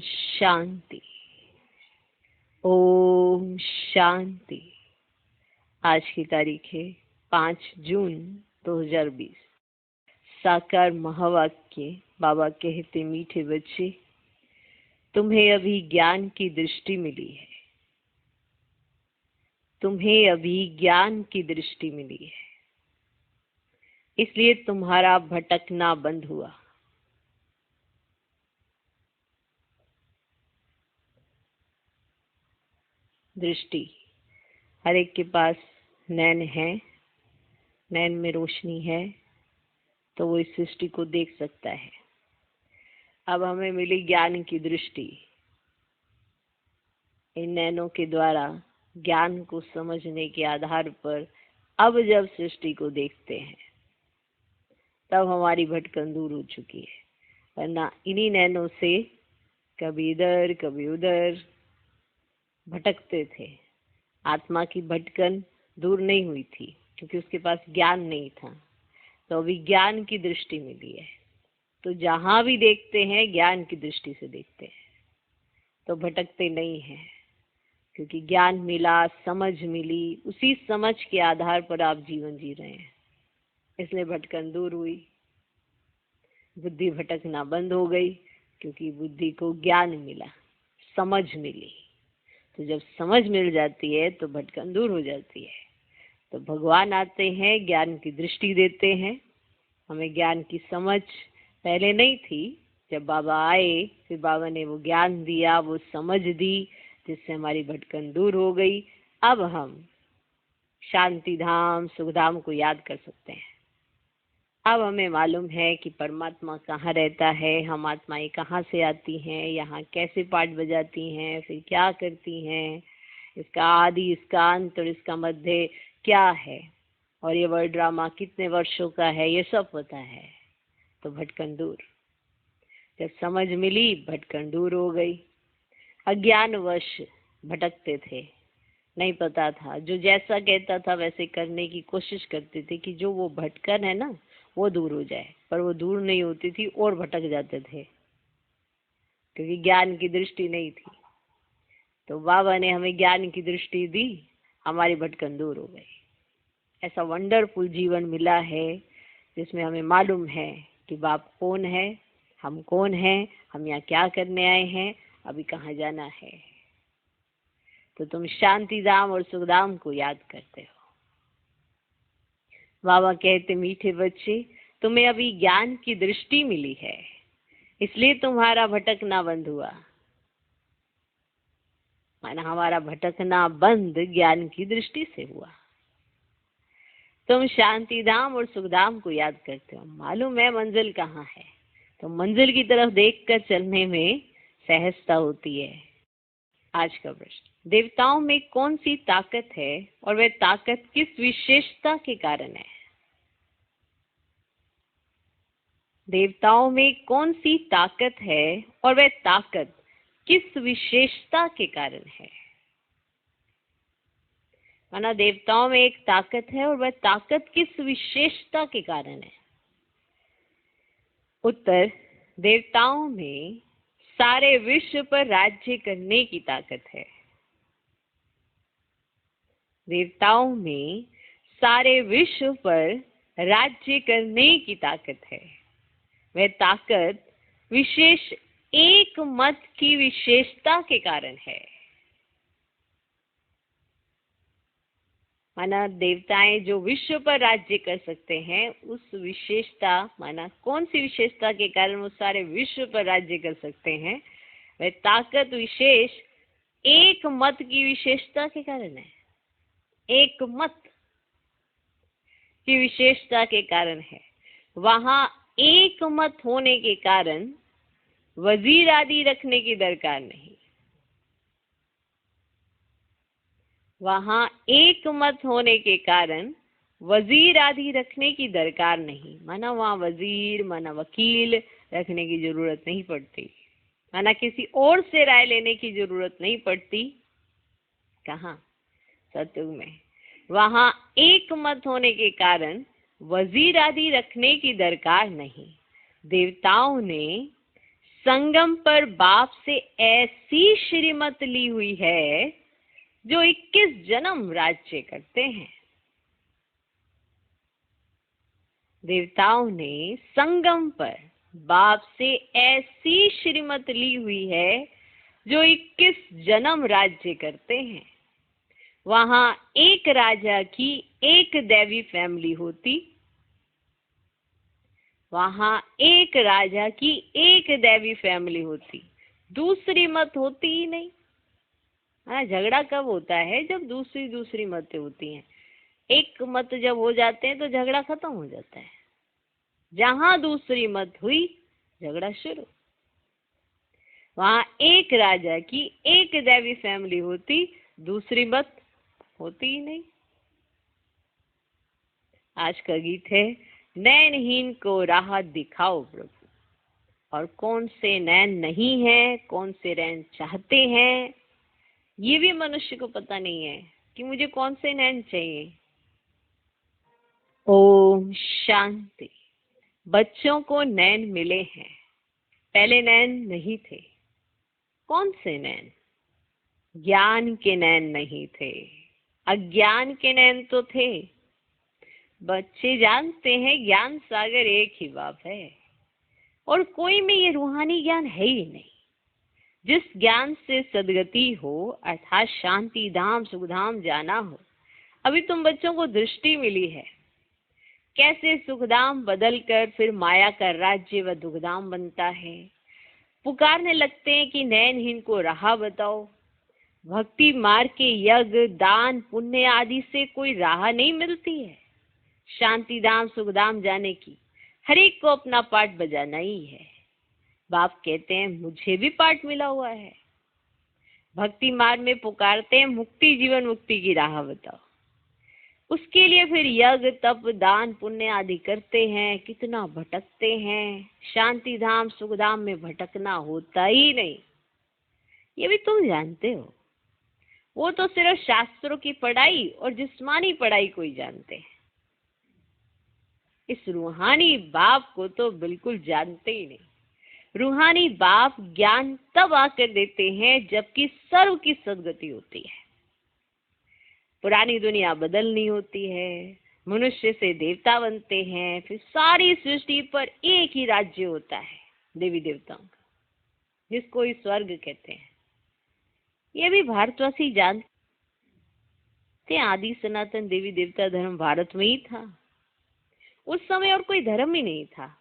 शांति। ओम शांति। आज की तारीख है 5 जून 2020। साकार महावाक्य। बाबा कहते, मीठे बच्चे, तुम्हें अभी ज्ञान की दृष्टि मिली है। तुम्हें अभी ज्ञान की दृष्टि मिली है, इसलिए तुम्हारा भटकना बंद हुआ। दृष्टि, हर एक के पास नैन है, नैन में रोशनी है, तो वो इस सृष्टि को देख सकता है। अब हमें मिली ज्ञान की दृष्टि। इन नैनों के द्वारा ज्ञान को समझने के आधार पर अब जब सृष्टि को देखते हैं, तब हमारी भटकन दूर हो चुकी है। वरना इन्हीं नैनों से कभी इधर कभी उधर भटकते थे। आत्मा की भटकन दूर नहीं हुई थी, क्योंकि उसके पास ज्ञान नहीं था। तो अभी ज्ञान की दृष्टि मिली है, तो जहां भी देखते हैं ज्ञान की दृष्टि से देखते हैं, तो भटकते नहीं हैं। क्योंकि ज्ञान मिला, समझ मिली, उसी समझ के आधार पर आप जीवन जी रहे हैं, इसलिए भटकन दूर हुई। बुद्धि भटकना बंद हो गई, क्योंकि बुद्धि को ज्ञान मिला, समझ मिली। तो जब समझ मिल जाती है तो भटकन दूर हो जाती है। तो भगवान आते हैं, ज्ञान की दृष्टि देते हैं। हमें ज्ञान की समझ पहले नहीं थी। जब बाबा आए, फिर बाबा ने वो ज्ञान दिया, वो समझ दी, जिससे हमारी भटकन दूर हो गई। अब हम शांति धाम, सुख धाम को याद कर सकते हैं। अब हमें मालूम है कि परमात्मा कहाँ रहता है, हम आत्माएं कहाँ से आती हैं, यहाँ कैसे पाठ बजाती हैं, फिर क्या करती हैं, इसका आदि, इसका अंत और इसका मध्य क्या है, और ये वर्ल्ड ड्रामा कितने वर्षों का है, ये सब पता है। तो भटकन दूर। जब समझ मिली, भटकन दूर हो गई। अज्ञानवश भटकते थे, नहीं पता था। जो जैसा कहता था वैसे करने की कोशिश करते थे कि जो वो भटकन है ना, वो दूर हो जाए, पर वो दूर नहीं होती थी और भटक जाते थे, क्योंकि ज्ञान की दृष्टि नहीं थी। तो बाबा ने हमें ज्ञान की दृष्टि दी, हमारी भटकन दूर हो गई। ऐसा वंडरफुल जीवन मिला है, जिसमें हमें मालूम है कि बाप कौन है, हम कौन हैं, हम यहाँ क्या करने आए हैं, अभी कहाँ जाना है। तो तुम शांति धाम और सुख धाम को याद करते हो। बाबा कहते, मीठे बच्चे, तुम्हें अभी ज्ञान की दृष्टि मिली है, इसलिए तुम्हारा भटकना बंद हुआ। माना हमारा भटकना बंद ज्ञान की दृष्टि से हुआ। तुम शांति धाम और सुख धाम को याद करते हो। मालूम है मंजिल कहाँ है, तो मंजिल की तरफ देखकर चलने में सहजता होती है। आज का प्रश्न, देवताओं में कौन सी ताकत है और वह ताकत किस विशेषता के कारण है? देवताओं में कौन सी ताकत है और वह ताकत किस विशेषता के कारण है? माना देवताओं में एक ताकत है और वह ताकत किस विशेषता के कारण है? उत्तर, देवताओं में सारे विश्व पर राज्य करने की ताकत है। देवताओं में सारे विश्व पर राज्य करने की ताकत है। वह ताकत विशेष एक मत की विशेषता के कारण है। माना देवताएं जो विश्व पर राज्य कर सकते हैं, उस विशेषता, माना कौन सी विशेषता के कारण वो सारे विश्व पर राज्य कर सकते हैं, वह ताकत विशेष एक मत की विशेषता के कारण है। एक मत की विशेषता के कारण है। वहां एक मत होने के कारण वजीर आदि रखने की दरकार नहीं। वहां एक मत होने के कारण वजीर आदि रखने की दरकार नहीं। माना वहां वजीर, माना वकील रखने की जरूरत नहीं पड़ती। माना किसी और से राय लेने की जरूरत नहीं पड़ती। कहाँ? सत्युग में। वहां एक मत होने के कारण वजीर आदि रखने की दरकार नहीं। देवताओं ने संगम पर बाप से ऐसी श्रीमत ली हुई है जो 21 जन्म राज्य करते हैं। देवताओं ने संगम पर बाप से ऐसी श्रीमत ली हुई है जो 21 जन्म राज्य करते हैं। वहां एक राजा की एक दैवी फैमिली होती, वहां एक राजा की एक दैवी फैमिली होती, दूसरी मत होती ही नहीं। हाँ, झगड़ा कब होता है? जब दूसरी मतें होती हैं। एक मत जब हो जाते हैं तो झगड़ा खत्म हो जाता है। जहां दूसरी मत हुई, झगड़ा शुरू। वहां एक राजा की एक दैवी फैमिली होती, दूसरी मत होती ही नहीं। आज का गीत है, नैनहीन को राह दिखाओ प्रभु। और कौन से नैन नहीं है, कौन से नैन चाहते हैं, ये भी मनुष्य को पता नहीं है कि मुझे कौन से नैन चाहिए। ओम शांति। बच्चों को नैन मिले हैं, पहले नैन नहीं थे। कौन से नैन? ज्ञान के नैन नहीं थे, अज्ञान के नैन तो थे। बच्चे जानते हैं ज्ञान सागर एक ही बाप है, और कोई में ये रूहानी ज्ञान है ही नहीं। जिस ज्ञान से सदगति हो, अर्थात शांति धाम सुख धाम जाना हो। अभी तुम बच्चों को दृष्टि मिली है, कैसे सुखधाम बदल कर फिर माया का राज्य व दुखधाम बनता है। पुकारने लगते हैं कि नैनहीन को राह बताओ। भक्ति मार्ग के यज्ञ दान पुण्य आदि से कोई राह नहीं मिलती है। शांति धाम सुख धाम जाने की हर एक को अपना पाठ बजाना ही है। बाप कहते हैं मुझे भी पाठ मिला हुआ है। भक्ति मार्ग में पुकारते हैं मुक्ति जीवन मुक्ति की राह बताओ। उसके लिए फिर यज्ञ तप दान पुण्य आदि करते हैं, कितना भटकते हैं। शांति धाम सुख धाम में भटकना होता ही नहीं, ये भी तुम जानते हो। वो तो सिर्फ शास्त्रों की पढ़ाई और जिस्मानी पढ़ाई को ही जानते हैं। इस रूहानी बाप को तो बिल्कुल जानते ही नहीं। रूहानी बाप ज्ञान तब आकर देते हैं जबकि सर्व की सदगति होती है। पुरानी दुनिया बदलनी होती है, मनुष्य से देवता बनते हैं, फिर सारी सृष्टि पर एक ही राज्य होता है देवी देवताओं का, जिसको ही स्वर्ग कहते हैं। ये भी भारतवासी जानते हैं, आदि सनातन देवी देवता धर्म भारत में ही था। उस समय और कोई धर्म ही नहीं था।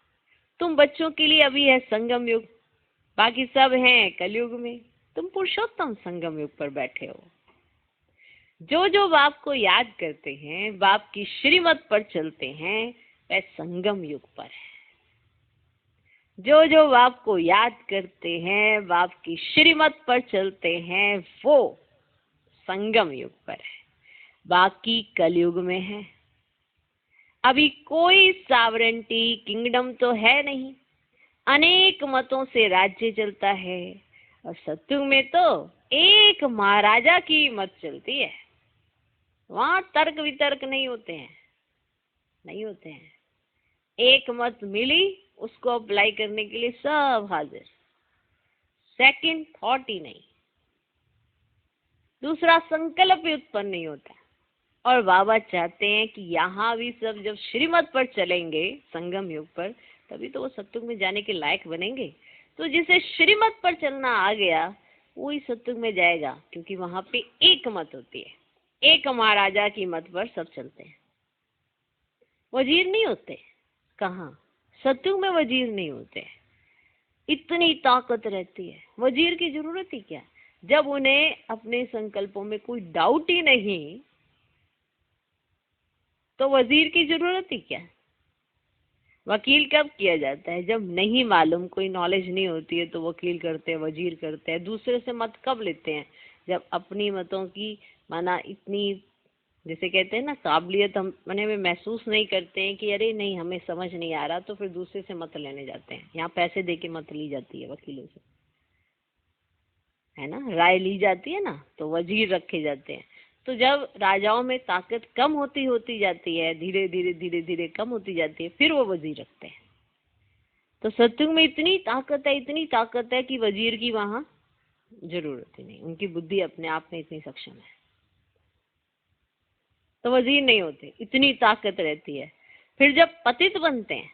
तुम बच्चों के लिए अभी है संगम युग, बाकी सब हैं कलयुग में। तुम पुरुषोत्तम संगम युग पर बैठे हो। जो जो बाप को याद करते हैं, बाप की श्रीमत पर चलते हैं, वह संगम युग पर है। जो जो बाप को याद करते हैं, बाप की श्रीमत पर चलते हैं, वो संगम युग पर है। बाकी कलयुग में है। अभी कोई सॉवरेंटी किंगडम तो है नहीं, अनेक मतों से राज्य चलता है। और सत्युग में तो एक महाराजा की मत चलती है। वहां तर्क वितर्क नहीं होते हैं, नहीं होते हैं। एक मत मिली, उसको अप्लाई करने के लिए सब हाजिर, सेकंड थॉट ही नहीं, दूसरा संकल्प भी उत्पन्न नहीं होता। और बाबा चाहते हैं कि यहाँ भी सब जब श्रीमत पर चलेंगे संगम युग पर, तभी तो वो सत्युग में जाने के लायक बनेंगे। तो जिसे श्रीमत पर चलना आ गया वही सत्युग में जाएगा, क्योंकि वहां पे एक मत होती है, एक महाराजा की मत पर सब चलते हैं। वजीर नहीं होते, कहाँ? सत्युग में वजीर नहीं होते। इतनी ताकत रहती है, वजीर की जरूरत ही क्या? जब उन्हें अपने संकल्पों में कोई डाउट ही नहीं, तो वजीर की जरूरत ही क्या? वकील कब किया जाता है? जब नहीं मालूम, कोई नॉलेज नहीं होती है, तो वकील करते हैं, वजीर करते हैं। दूसरे से मत कब लेते हैं? जब अपनी मतों की माना इतनी, जैसे कहते हैं ना, काबिलियत हम मने में महसूस नहीं करते हैं कि अरे नहीं हमें समझ नहीं आ रहा, तो फिर दूसरे से मत लेने जाते हैं। यहाँ पैसे दे के मत ली जाती है वकीलों से, है ना, राय ली जाती है ना, तो वजीर रखे जाते हैं। तो जब राजाओं में ताकत कम होती जाती है, धीरे धीरे कम होती जाती है, फिर वो वजीर रखते हैं। तो सत्युग में इतनी ताकत है कि वजीर की वहां जरूरत ही नहीं, उनकी बुद्धि अपने आप में इतनी सक्षम है, तो वजीर नहीं होते, इतनी ताकत रहती है। फिर जब पतित बनते हैं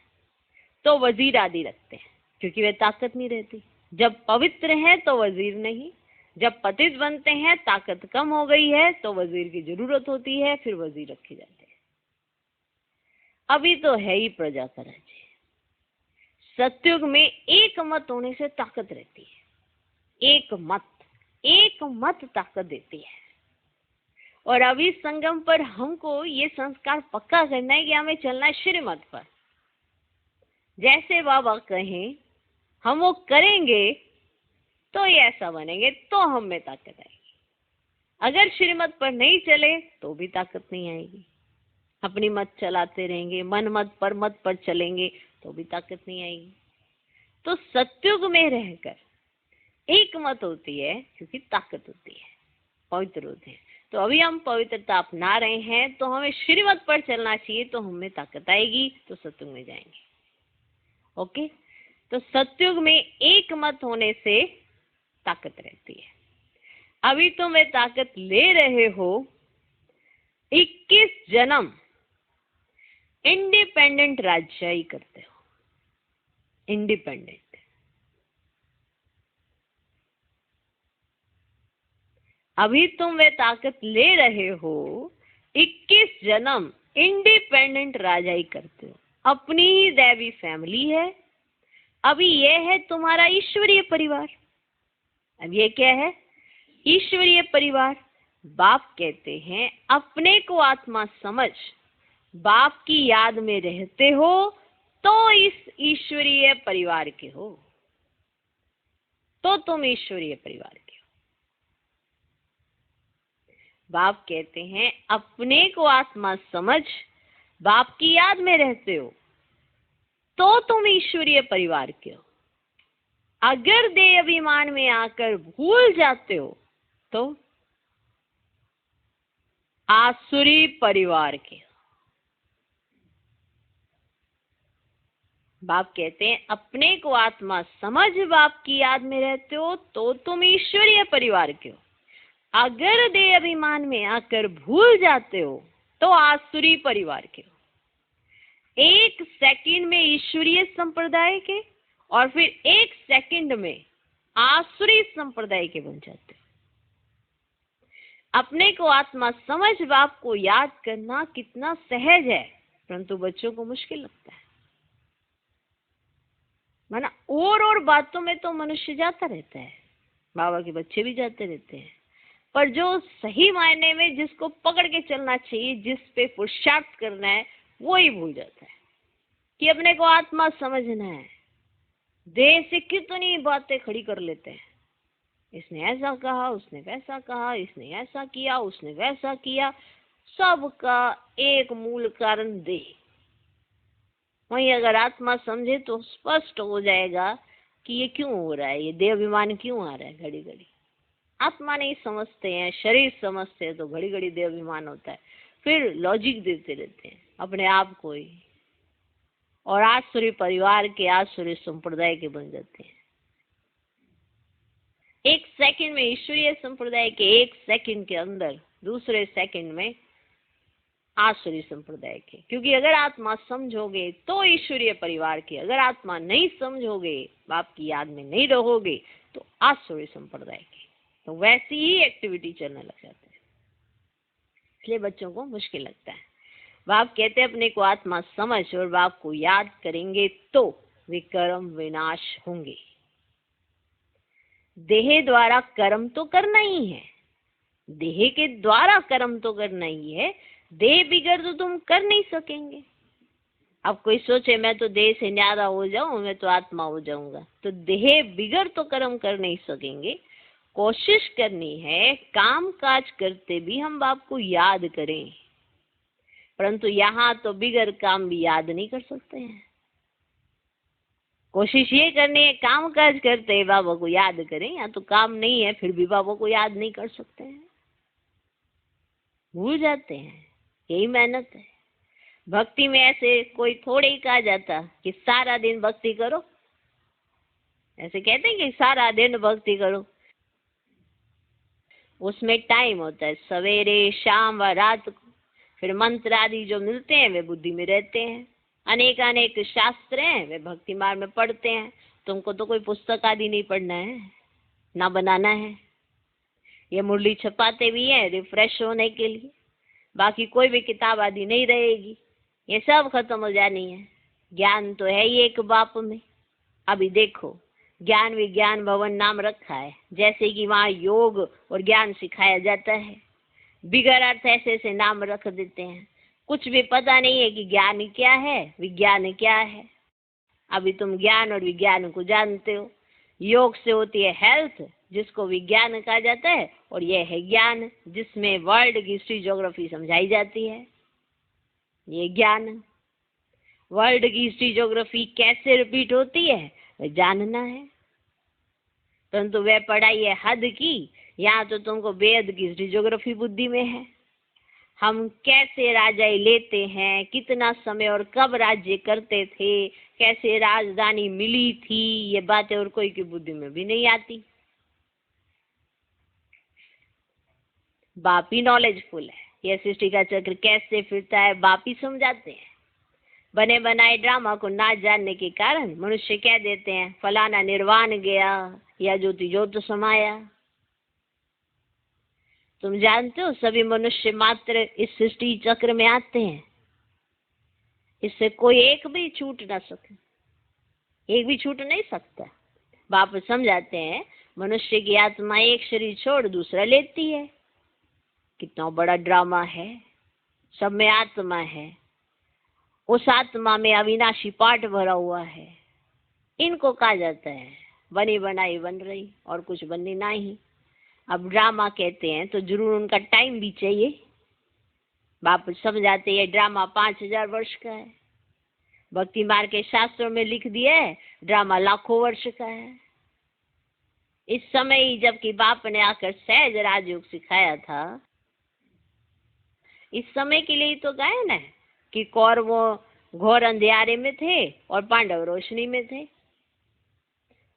तो वजीर आदि रखते हैं, क्योंकि वे ताकत नहीं रहती। जब पवित्र है तो वजीर नहीं, जब पतित बनते हैं ताकत कम हो गई है तो वजीर की जरूरत होती है, फिर वजीर रखे जाते हैं। अभी तो है ही प्रजा का राज्य। सत्युग में एक मत होने से ताकत रहती है, एक मत ताकत देती है। और अभी संगम पर हमको ये संस्कार पक्का करना है कि हमें चलना है श्रीमत पर। जैसे बाबा कहें हम वो करेंगे तो ये ऐसा बनेंगे, तो हम में ताकत आएगी। अगर श्रीमत पर नहीं चले तो भी ताकत नहीं आएगी। अपनी मत चलाते रहेंगे, मन मत पर चलेंगे तो भी ताकत नहीं आएगी। तो सत्युग में रहकर एक मत होती है क्योंकि ताकत होती है, पवित्र होते हैं। तो अभी हम पवित्रता अपना रहे हैं तो हमें श्रीमत पर चलना चाहिए, तो हमें ताकत आएगी, तो सत्युग में जाएंगे। ओके, तो सत्युग में एक मत होने से ताकत रहती है। अभी तुम वे ताकत ले रहे हो, 21 जन्म इंडिपेंडेंट राजशाही करते हो, इंडिपेंडेंट। अभी तुम वे ताकत ले रहे हो, 21 जन्म इंडिपेंडेंट राजाई करते हो, अपनी ही दैवी फैमिली है। अभी ये है तुम्हारा ईश्वरीय परिवार। अब ये क्या है? ईश्वरीय परिवार। बाप कहते हैं अपने को आत्मा समझ बाप की याद में रहते हो तो इस ईश्वरीय परिवार के हो, तो तुम ईश्वरीय परिवार के हो। बाप कहते हैं अपने को आत्मा समझ बाप की याद में रहते हो तो तुम ईश्वरीय परिवार के हो। अगर देह अभिमान में आकर भूल जाते हो तो आसुरी परिवार के हो। बाप कहते हैं अपने को आत्मा समझ बाप की याद में रहते हो तो तुम ईश्वरीय परिवार के हो। अगर देह अभिमान में आकर भूल जाते हो तो आसुरी परिवार के हो। 1 सेकंड में ईश्वरीय संप्रदाय के और फिर 1 सेकंड में आसुरी संप्रदाय के बन जाते हो। अपने को आत्मा समझ बाप को याद करना कितना सहज है, परंतु बच्चों को मुश्किल लगता है। माना और बातों में तो मनुष्य जाता रहता है, बाबा के बच्चे भी जाते रहते हैं, पर जो सही मायने में जिसको पकड़ के चलना चाहिए, जिस पे पुरुषार्थ करना है, वो ही भूल जाता है कि अपने को आत्मा समझना है। देह से कितनी बातें खड़ी कर लेते हैं, इसने ऐसा कहा, उसने वैसा कहा, इसने ऐसा किया, उसने वैसा किया, सबका एक मूल कारण देह। वहीं अगर आत्मा समझे तो स्पष्ट हो जाएगा कि ये क्यों हो रहा है, ये देह अभिमान क्यों आ रहा है घड़ी घड़ी। आत्मा नहीं समझते हैं, शरीर समझते हैं तो घड़ी घड़ी देह अभिमान होता है, फिर लॉजिक देते रहते हैं अपने आप को ही, और आसुरी परिवार के, आसुरी संप्रदाय के बन जाते हैं। 1 सेकंड में ईश्वरीय संप्रदाय के, 1 सेकंड के अंदर दूसरे सेकंड में आसुरी संप्रदाय के। क्योंकि अगर आत्मा समझोगे तो ईश्वरीय परिवार के, अगर आत्मा नहीं समझोगे, बाप की याद में नहीं रहोगे, तो आसुरी संप्रदाय के। तो वैसी ही एक्टिविटी चलने लग जाते हैं, इसलिए बच्चों को मुश्किल लगता है। बाप कहते हैं अपने को आत्मा समझ और बाप को याद करेंगे तो वे कर्म विनाश होंगे। देह द्वारा कर्म तो करना ही है, देह के द्वारा कर्म तो करना ही है, देह बिगड़ तो तुम कर नहीं सकेंगे। अब कोई सोचे मैं तो देह से न्यारा हो जाऊं, मैं तो आत्मा हो जाऊंगा, तो देह बिगड़ तो कर्म कर नहीं सकेंगे। कोशिश करनी है काम काज करते भी हम बाप को याद करें, परंतु यहाँ तो बिगड़ काम भी याद नहीं कर सकते हैं। कोशिश ये करनी है काम काज करते हैं बाबा को याद करें, या तो काम नहीं है फिर भी बाबा को याद नहीं कर सकते हैं, भूल जाते हैं। यही मेहनत है। भक्ति में ऐसे कोई थोड़े ही कहा जाता कि सारा दिन भक्ति करो ऐसे कहते हैं कि सारा दिन भक्ति करो, उसमें टाइम होता है, सवेरे शाम व रात को। फिर मंत्र आदि जो मिलते हैं वे बुद्धि में रहते हैं। अनेक अनेक शास्त्र हैं, वे भक्ति मार्ग में पढ़ते हैं। तुमको तो कोई पुस्तक आदि नहीं पढ़ना है, ना बनाना है। ये मुरली छपाते भी हैं रिफ्रेश होने के लिए, बाकी कोई भी किताब आदि नहीं रहेगी, ये सब खत्म हो जानी है। ज्ञान तो है ही एक बाप में। अभी देखो, ज्ञान विज्ञान भवन नाम रखा है, जैसे कि वहाँ योग और ज्ञान सिखाया जाता है। बिगड़ अर्थ ऐसे ऐसे नाम रख देते हैं, कुछ भी पता नहीं है कि ज्ञान क्या है, विज्ञान क्या है। अभी तुम ज्ञान और विज्ञान को जानते हो। योग से होती है हेल्थ, जिसको विज्ञान कहा जाता है, और यह है ज्ञान, जिसमें वर्ल्ड की हिस्ट्री ज्योग्राफी समझाई जाती है। ये ज्ञान, वर्ल्ड की हिस्ट्री ज्योग्राफी कैसे रिपीट होती है वह जानना है। परंतु वह पढ़ाई है हद की, यहाँ तो तुमको वेद की हिस्ट्री ज्योग्राफी बुद्धि में है। हम कैसे राजाई लेते हैं, कितना समय और कब राज्य करते थे, कैसे राजधानी मिली थी, ये बातें और कोई की बुद्धि में भी नहीं आती। बाप ही नॉलेजफुल है। यह सृष्टि का चक्र कैसे फिरता है बाप ही समझाते हैं। बने बनाए ड्रामा को ना जानने के कारण मनुष्य कह देते हैं फलाना निर्वाण गया या ज्योति ज्योत समाया। तुम जानते हो सभी मनुष्य मात्र इस सृष्टि चक्र में आते हैं, इससे कोई एक भी छूट ना सके, एक भी छूट नहीं सकता। बाप समझाते हैं मनुष्य की आत्मा एक शरीर छोड़ दूसरा लेती है। कितना बड़ा ड्रामा है, सब में आत्मा है, उस आत्मा में अविनाशी पाठ भरा हुआ है। इनको कहा जाता है बनी बनाई बन रही और कुछ बननी नहीं। अब ड्रामा कहते हैं तो जरूर उनका टाइम भी चाहिए। बाप समझाते हैं ड्रामा 5000 वर्ष का है। भक्ति मार्ग के शास्त्रों में लिख दिया है ड्रामा लाखों वर्ष का है। इस समय ही जबकि बाप ने आकर सहज राजयोग सिखाया था, इस समय के लिए तो गायन है कि कौरवों घोर अंधियारे में थे और पांडव रोशनी में थे।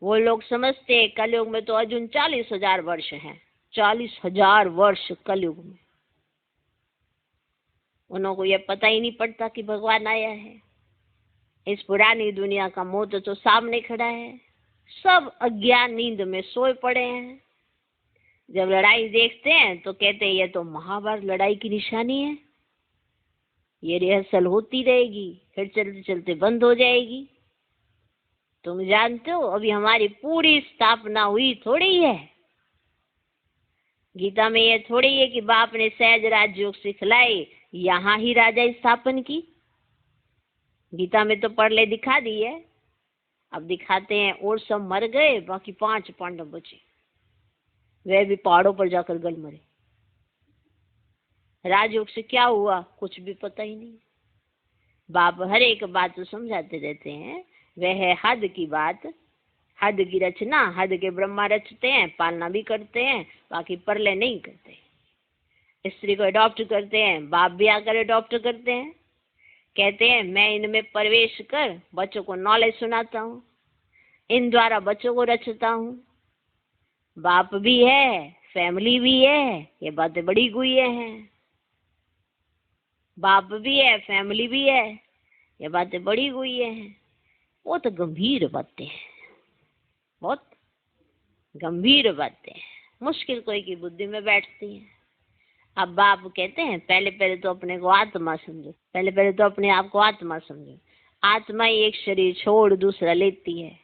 वो लोग समझते कलयुग में तो अर्जुन 40,000 वर्ष हैं, 40,000 वर्ष कलयुग में। उनको ये पता ही नहीं पड़ता कि भगवान आया है। इस पुरानी दुनिया का मोह तो सामने खड़ा है, सब अज्ञान नींद में सोए पड़े हैं। जब लड़ाई देखते हैं तो कहते हैं ये तो महाभारत लड़ाई की निशानी है, ये रिहर्सल होती रहेगी, फिर चलते चलते बंद हो जाएगी। तुम जानते हो अभी हमारी पूरी स्थापना हुई थोड़ी है। गीता में ये थोड़ी है कि बाप ने सहज राजयोग सिखलाई, यहाँ ही राजा स्थापन की। गीता में तो पढ़ ले दिखा दी है, अब दिखाते हैं और सब मर गए, बाकी 5 पांडव बचे, वे भी पहाड़ों पर जाकर गल मरे। राजयोग से क्या हुआ कुछ भी पता ही नहीं। बाप हर एक बात तो समझाते रहते हैं। वह है हद की बात, हद की रचना, हद के ब्रह्मा रचते हैं, पालना भी करते हैं, बाकी परले नहीं करते। स्त्री को अडॉप्ट करते हैं, बाप भी आकर अडॉप्ट करते हैं। कहते हैं मैं इनमें प्रवेश कर बच्चों को नॉलेज सुनाता हूँ, इन द्वारा बच्चों को रचता हूँ। बाप भी है, फैमिली भी है, ये बातें बड़ी गुह्य हैं। बाप भी है, फैमिली भी है, ये बातें बड़ी गुह्य हैं। वो तो गंभीर बातें हैं, बहुत गंभीर बातें हैं, मुश्किल कोई की बुद्धि में बैठती हैं। अब बाप कहते हैं पहले पहले तो अपने को आत्मा समझो, पहले पहले तो अपने आप को आत्मा समझो। आत्मा ही एक शरीर छोड़ दूसरा लेती है।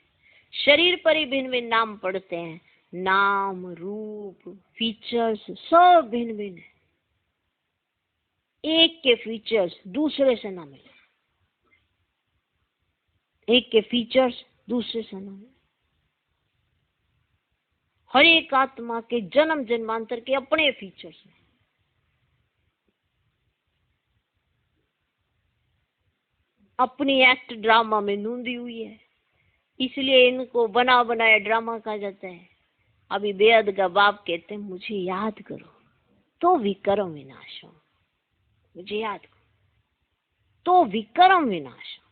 शरीर पर ही भिन्न भिन्न नाम पड़ते हैं, नाम रूप फीचर्स सब भिन्न भिन्न है। एक के फीचर्स दूसरे से ना मिले, एक के फीचर्स दूसरे से ना मिले। हर एक आत्मा के जन्म जन्मांतर के अपने फीचर्स हैं। अपनी एक्ट ड्रामा में नूंदी हुई है, इसलिए इनको बना बनाया ड्रामा कहा जाता है। अभी बेअद का बाप कहते हैं मुझे याद करो तो विक्रम विनाश हो, मुझे याद करो तो विक्रम विनाश हो।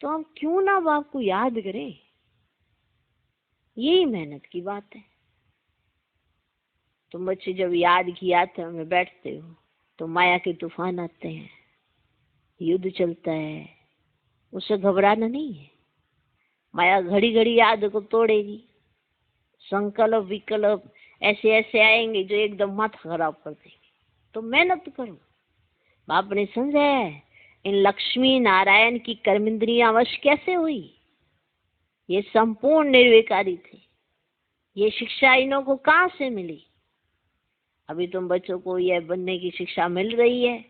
तो हम क्यों ना बाप को याद करें, यही मेहनत की बात है। तुम बच्चे जब याद की यात्रा में बैठते हो तो माया के तूफान आते हैं, युद्ध चलता है, उससे घबराना नहीं है। माया घड़ी घड़ी याद को तोड़ेगी, संकल्प विकल्प ऐसे ऐसे आएंगे जो एकदम माथा खराब कर देंगे। तो मेहनत करो। बाप ने समझा है इन लक्ष्मी नारायण की कर्मेंद्रियां वश कैसे हुई। ये संपूर्ण निर्विकारी थे। ये शिक्षा इन्हों को कहाँ से मिली। अभी तुम बच्चों को यह बनने की शिक्षा मिल रही है,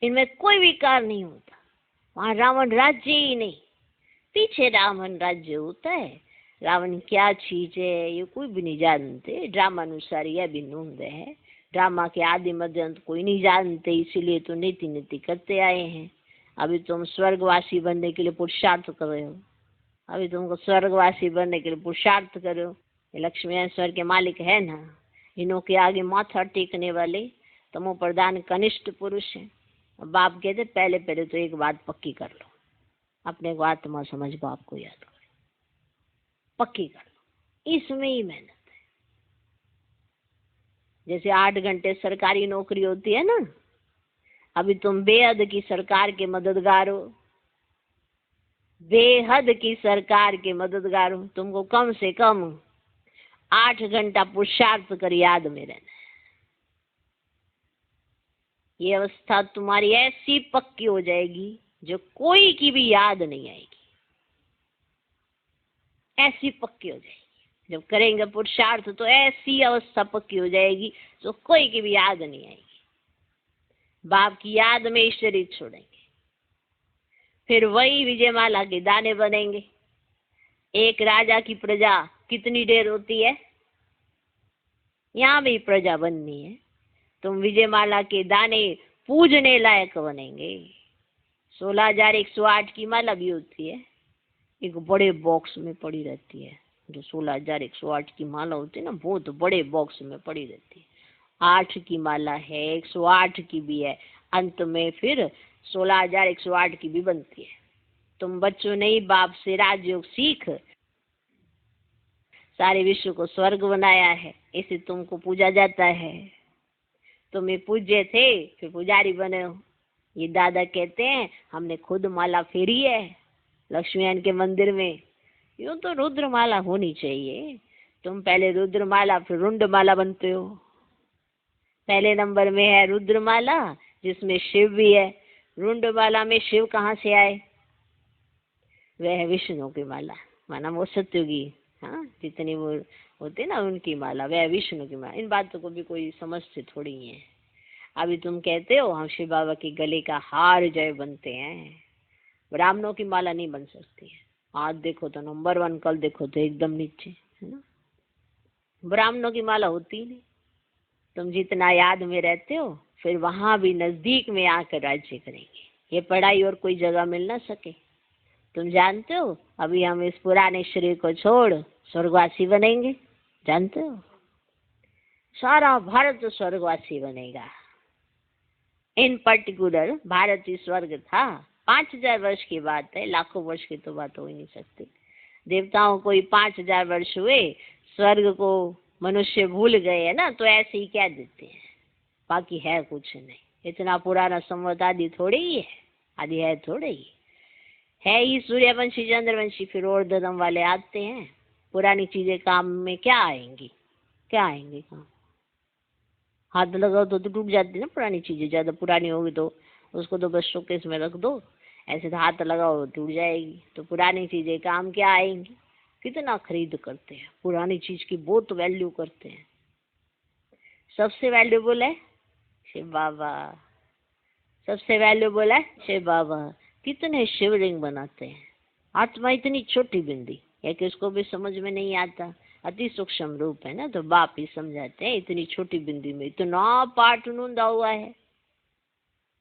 इनमें कोई विकार नहीं होता। वहां रावण राज्य ही नहीं, पीछे रावण राज्य होता है। रावण क्या चीज है ये कोई भी नहीं जानते। ड्रामा अनुसार यह भी ढूंढते हैं। ड्रामा के आदि मध्य अंत कोई नहीं जानते, इसीलिए तो नीति नीति करते आए हैं। अभी तुम स्वर्गवासी बनने के लिए पुरुषार्थ कर रहे हो। अभी तुमको स्वर्गवासी बनने के लिए पुरुषार्थ करो। ये लक्ष्मी स्वर्ग के मालिक है ना, इन्हों के आगे माथा टेकने वाले तमो प्रधान कनिष्ठ पुरुष है। बाप कहते पहले पहले तो एक बात पक्की कर लो, अपने को आत्मा समझ बाप को याद करो, पक्की कर लो। इसमें ही मेहनत है। जैसे 8 घंटे सरकारी नौकरी होती है ना, अभी तुम बेहद की सरकार के मददगार हो, बेहद की सरकार के मददगार हो। तुमको कम से कम 8 घंटा पुरुषार्थ कर याद में रहना। ये अवस्था तुम्हारी ऐसी पक्की हो जाएगी जो कोई की भी याद नहीं आएगी। ऐसी पक्की हो जाएगी जब करेंगे पुरुषार्थ, तो ऐसी अवस्था पक्की हो जाएगी जो कोई की भी याद नहीं आएगी। बाप की याद में इस शरीर छोड़ेंगे, फिर वही विजयमाला के दाने बनेंगे। एक राजा की प्रजा कितनी देर होती है। यहाँ भी प्रजा बननी है, तुम विजयमाला के दाने पूजने लायक बनेंगे। 16,108 की माला भी होती है, एक बड़े बॉक्स में पड़ी रहती है। जो 16,108 की माला होती है ना, बहुत बड़े बॉक्स में पड़ी रहती है। 8 की माला है, 108 की भी है, अंत में फिर 16,108 की भी बनती है। तुम बच्चों ने ही बाप से राजयोग सीख सारे विश्व को स्वर्ग बनाया है, इसे तुमको पूजा जाता है। तुम ये पूज्य थे, फिर पुजारी बने हो। ये दादा कहते हैं हमने खुद माला फेरी है लक्ष्मीनारायण के मंदिर में। यूं तो रुद्र माला होनी चाहिए। तुम पहले रुद्र माला फिर रुंड माला बनते हो। पहले नंबर में है रुद्र माला जिसमें शिव भी है। रुंड माला में शिव कहाँ से आए। वह है विष्णु की माला, माना वो सत्युगी। हाँ, जितनी वो होते ना उनकी माला, वह विष्णु की माला। इन बातों को भी कोई समझते थोड़ी ही है। अभी तुम कहते हो हम शिव बाबा के गले का हार जय बनते हैं, ब्राह्मणों की माला नहीं बन सकती है। आज देखो तो नंबर 1, कल देखो तो एकदम नीचे, है ना। ब्राह्मणों की माला होती ही नहीं। तुम जितना याद में रहते हो, फिर वहां भी नजदीक में आकर राज्य करेंगे। ये पढ़ाई और कोई जगह मिल ना सके। तुम जानते हो अभी हम इस पुराने शरीर को छोड़ स्वर्गवासी बनेंगे, जानते हो। सारा भारत स्वर्गवासी बनेगा। इन पर्टिकुलर भारत ही स्वर्ग था। 5,000 वर्ष की बात है, लाखों वर्ष की तो बात हो ही नहीं सकती। देवताओं को ही 5,000 वर्ष हुए, स्वर्ग को मनुष्य भूल गए है ना, तो ऐसे ही क्या देते हैं। बाकी है कुछ नहीं। इतना पुराना संवत आदि थोड़े ही है, आदि है थोड़े ही है ही। सूर्यवंशी चंद्रवंशी फिर और धर्म वाले आते हैं। पुरानी चीजें काम में क्या आएंगी, क्या आएंगी काम। हाथ लगाओ तो टूट जाती है ना पुरानी चीजें। ज्यादा पुरानी होगी तो उसको तो बस शोकेस में रख दो। ऐसे तो हाथ लगाओ टूट जाएगी। तो पुरानी चीजें काम क्या आएंगी। कितना खरीद करते हैं पुरानी चीज की, बहुत वैल्यू करते हैं। सबसे वैल्यूबल है शिव बाबा, सबसे वैल्यूबल है शिव बाबा। कितने शिवलिंग बनाते हैं। आत्मा इतनी छोटी बिंदी है कि उसको भी समझ में नहीं आता। अति सूक्ष्म रूप है ना, तो बाप ही समझाते हैं इतनी छोटी बिंदी में इतना पाठ नूंदा हुआ है।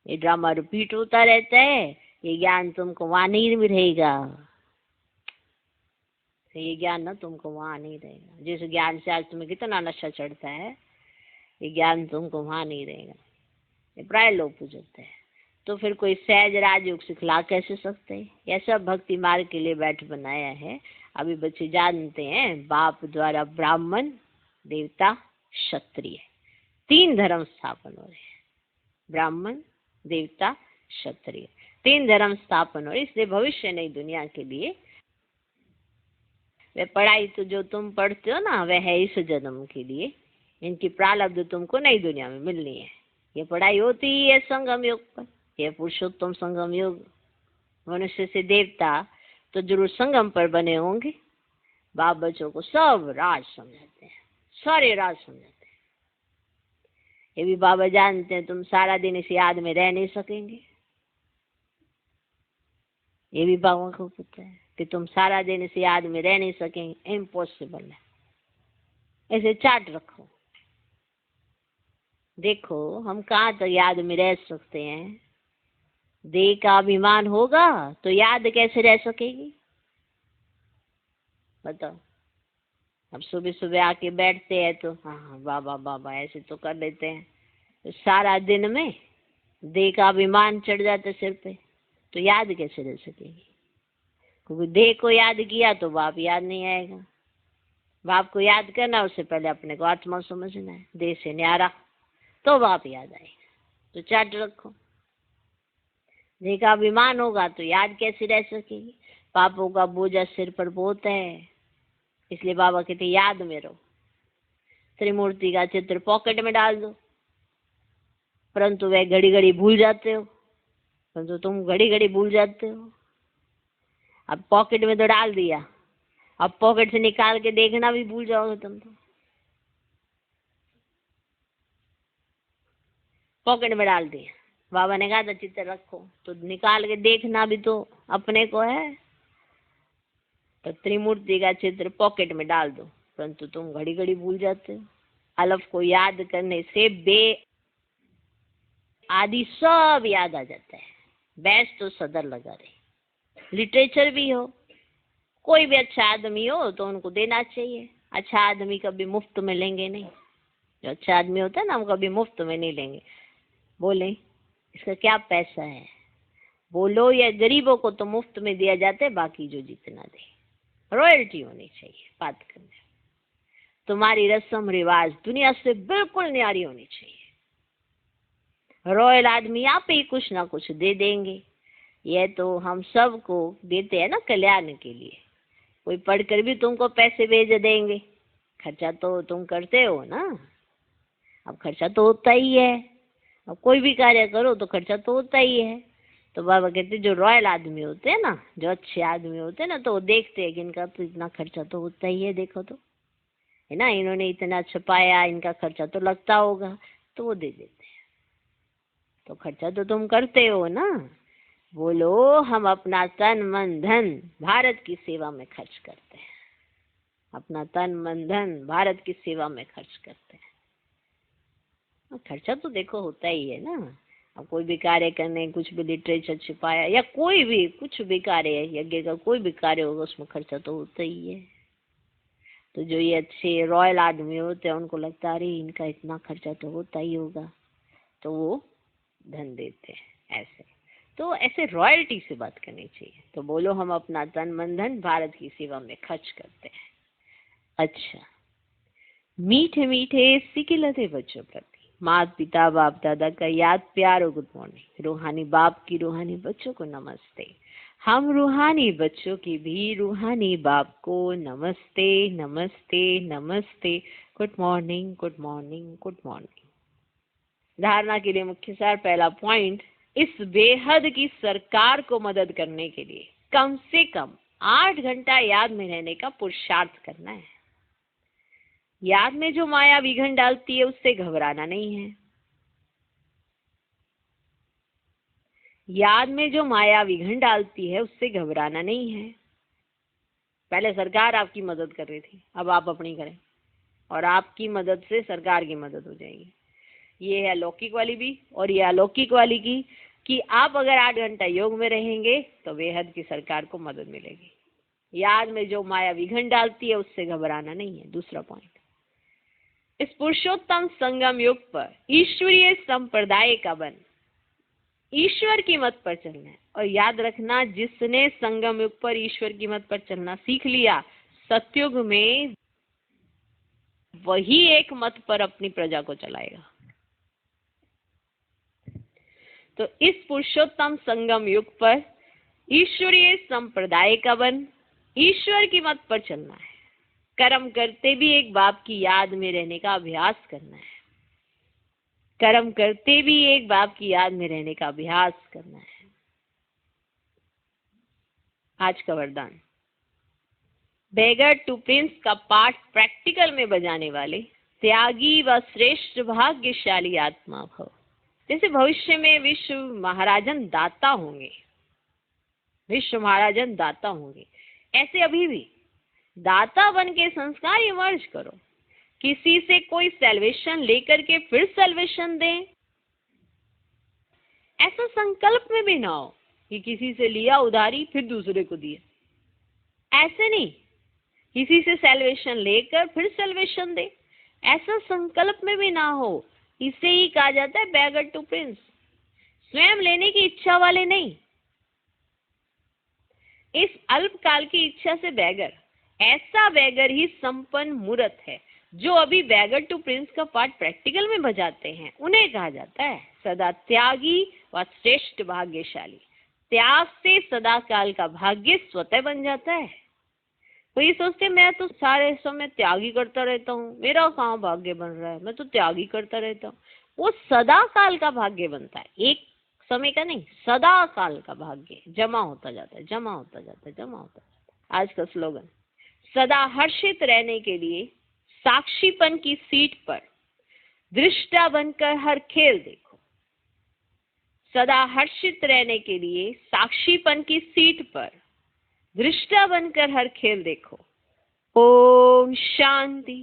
ये ड्रामा रिपीट होता रहता है। ये ज्ञान तुमको वहां नहीं रहेगा। ये ज्ञान ना तुमको वहां नहीं रहेगा। जिस ज्ञान से आज तुम्हें कितना नशा चढ़ता है, ये ज्ञान तुमको वहां नहीं रहेगा। ये प्राय लोग पूछते हैं। तो फिर कोई सहज राजयोग सिखला कैसे सकते हैं। यह सब भक्ति मार्ग के लिए बैठ बनाया है। अभी बच्चे जानते हैं बाप द्वारा ब्राह्मण, देवता, क्षत्रिय 3 धर्म स्थापन हो रहे हैं। ब्राह्मण, देवता, क्षत्रिय 3 धर्म स्थापन हो रहे, इसलिए भविष्य नई दुनिया के लिए वे पढ़ाई तो जो तुम पढ़ते हो ना वह है इस जन्म के लिए, इनकी प्रारब्ध तुमको नई दुनिया में मिलनी है। ये पढ़ाई होती ही है संगम युग पर, यह पुरुषोत्तम संगम युग। मनुष्य से देवता तो जरूर संगम पर बने होंगे। बाप बच्चों को सब राज समझाते हैं, सारे राज समझाते हैं। ये भी बाबा जानते हैं तुम सारा दिन इस याद में रह नहीं सकेंगे। ये भी बाबा को पता है कि तुम सारा दिन इस याद में रह नहीं सकेंगे, इम्पॉसिबल है। ऐसे चार्ट रखो, देखो हम कहाँ तक याद में रह सकते हैं। देह का अभिमान होगा तो याद कैसे रह सकेगी बताओ। अब सुबह सुबह आके बैठते हैं तो हाँ बाबा बाबा ऐसे तो कर लेते हैं, तो सारा दिन में देह का अभिमान चढ़ जाता सिर पे, तो याद कैसे रह सकेगी। क्योंकि देह को याद किया तो बाप याद नहीं आएगा। बाप को याद करना उससे पहले अपने को आत्मा समझना है, देह से न्यारा, तो बाप याद आएगा। तो चार्ट रखो। देह का अभिमान होगा तो याद कैसे रह सकेगी। पापों का बोझा सिर पर बहुत है, इसलिए बाबा कहते याद में रहो। त्रिमूर्ति का चित्र पॉकेट में डाल दो, परंतु वह घड़ी घड़ी भूल जाते हो, परंतु तुम घड़ी घड़ी भूल जाते हो। अब पॉकेट में तो डाल दिया, अब पॉकेट से निकाल के देखना भी भूल जाओगे तुम तो। पॉकेट में डाल दिया, बाबा ने कहा था चित्र रखो, तो निकाल के देखना भी तो अपने को है। तो त्रिमूर्ति का चित्र पॉकेट में डाल दो, परंतु तुम घड़ी घड़ी भूल जाते हो। अलफ को याद करने से बे आदि सब याद आ जाता है। बैस तो सदर लगा रहे। लिटरेचर भी हो, कोई भी अच्छा आदमी हो तो उनको देना चाहिए। अच्छा आदमी कभी मुफ्त में लेंगे नहीं। जो अच्छा आदमी होता है ना हम कभी मुफ्त में नहीं लेंगे। बोले इसका क्या पैसा है, बोलो या गरीबों को तो मुफ्त में दिया जाता है, बाकी जो जितना दे रॉयल्टी होनी चाहिए बात करने। तुम्हारी रस्म रिवाज दुनिया से बिल्कुल न्यारी होनी चाहिए। रॉयल आदमी आप ही कुछ ना कुछ दे देंगे। यह तो हम सबको देते हैं ना कल्याण के लिए। कोई पढ़कर भी तुमको पैसे भेज देंगे, खर्चा तो तुम करते हो ना। अब खर्चा तो होता ही है, अब कोई भी कार्य करो तो खर्चा तो होता ही है। तो बाबा कहते जो रॉयल आदमी होते हैं ना, जो अच्छे आदमी होते हैं ना, तो वो देखते हैं कि इनका तो इतना खर्चा तो होता ही है, देखो तो है ना, इन्होंने इतना छुपाया, इनका खर्चा तो लगता होगा, तो वो दे देते हैं। तो खर्चा तो तुम करते हो ना। बोलो हम अपना तन मन धन भारत की सेवा में खर्च करते हैं। अपना तन मन धन भारत की सेवा में खर्च करते हैं। खर्चा तो देखो होता ही है ना। अब कोई भी कार्य करने, कुछ भी लिटरेचर छिपाया या कोई भी कुछ भी कार्य, यज्ञ का कोई भी कार्य होगा उसमें खर्चा तो होता ही है। तो जो ये अच्छे रॉयल आदमी होते हैं उनको लगता है अरे इनका इतना खर्चा तो होता ही होगा, तो वो धन देते हैं। ऐसे तो ऐसे रॉयल्टी से बात करनी चाहिए। तो बोलो हम अपना तन मन धन भारत की सेवा में खर्च करते हैं। अच्छा, मीठे मीठे सिकिलते बच्चों प्रति माता पिता बाप दादा का याद प्यार और गुड मॉर्निंग। रूहानी बाप की रूहानी बच्चों को नमस्ते। हम रूहानी बच्चों की भी रूहानी बाप को नमस्ते नमस्ते नमस्ते। Good morning good morning good morning. धारणा के लिए मुख्य सार पहला पॉइंट, इस बेहद की सरकार को मदद करने के लिए कम से कम 8 घंटा याद में रहने का पुरुषार्थ करना है। याद में जो माया विघन डालती है उससे घबराना नहीं है। याद में जो माया विघन डालती है उससे घबराना नहीं है। पहले सरकार आपकी मदद कर रही थी, अब आप अपनी करें और आपकी मदद से सरकार की मदद हो जाएगी। ये है अलौकिक वाली भी और ये अलौकिक वाली की कि आप अगर 8 घंटा योग में रहेंगे तो बेहद की सरकार को मदद मिलेगी। याद में जो माया विघन डालती है उससे घबराना नहीं है। दूसरा पॉइंट, इस पुरुषोत्तम संगम युग पर ईश्वरीय संप्रदाय का बन ईश्वर की मत पर चलना है। और याद रखना, जिसने संगम युग पर ईश्वर की मत पर चलना सीख लिया, सतयुग में वही एक मत पर अपनी प्रजा को चलाएगा। तो इस पुरुषोत्तम संगम युग पर ईश्वरीय संप्रदाय का बन ईश्वर की मत पर चलना है। कर्म करते भी एक बाप की याद में रहने का अभ्यास करना है। कर्म करते भी एक बाप की याद में रहने का अभ्यास करना है। आज का वरदान, बेगर टू प्रिंस का पाठ प्रैक्टिकल में बजाने वाले त्यागी व श्रेष्ठ भाग्यशाली आत्मा भव। जैसे भविष्य में विश्व महाराजन दाता होंगे, विश्व महाराजन दाता होंगे, ऐसे अभी भी दाता बन के संस्कार इमर्ज करो। किसी से कोई सेल्वेशन लेकर के फिर सेल्वेशन दें, ऐसा संकल्प में भी ना हो कि किसी से लिया उधारी फिर दूसरे को दिया। ऐसे नहीं, किसी से सेल्वेशन लेकर फिर सेल्वेशन दे, ऐसा संकल्प में भी ना हो। इसे ही कहा जाता है बेगर टू प्रिंस। स्वयं लेने की इच्छा वाले नहीं, इस अल्पकाल की इच्छा से बेगर। ऐसा बेगर ही संपन्न मूर्त है। जो अभी बेगर टू प्रिंस का पार्ट प्रैक्टिकल में बजाते हैं, उन्हें कहा जाता है सदा त्यागी व श्रेष्ठ भाग्यशाली। त्याग से सदा काल का भाग्य स्वतः बन जाता है। तो ये सोचते मैं तो सारे समय त्यागी करता रहता हूँ, मेरा कहाँ भाग्य बन रहा है, मैं तो त्यागी करता रहता हूँ। वो सदा काल का भाग्य बनता है, एक समय का नहीं, सदा काल का भाग्य जमा होता जाता है, जमा होता जाता है, जमा होता जाता है। आज का स्लोगन, सदा हर्षित रहने के लिए साक्षीपन की सीट पर दृष्टा बनकर हर खेल देखो। सदा हर्षित रहने के लिए साक्षीपन की सीट पर दृष्टा बनकर हर खेल देखो। ओम शांति।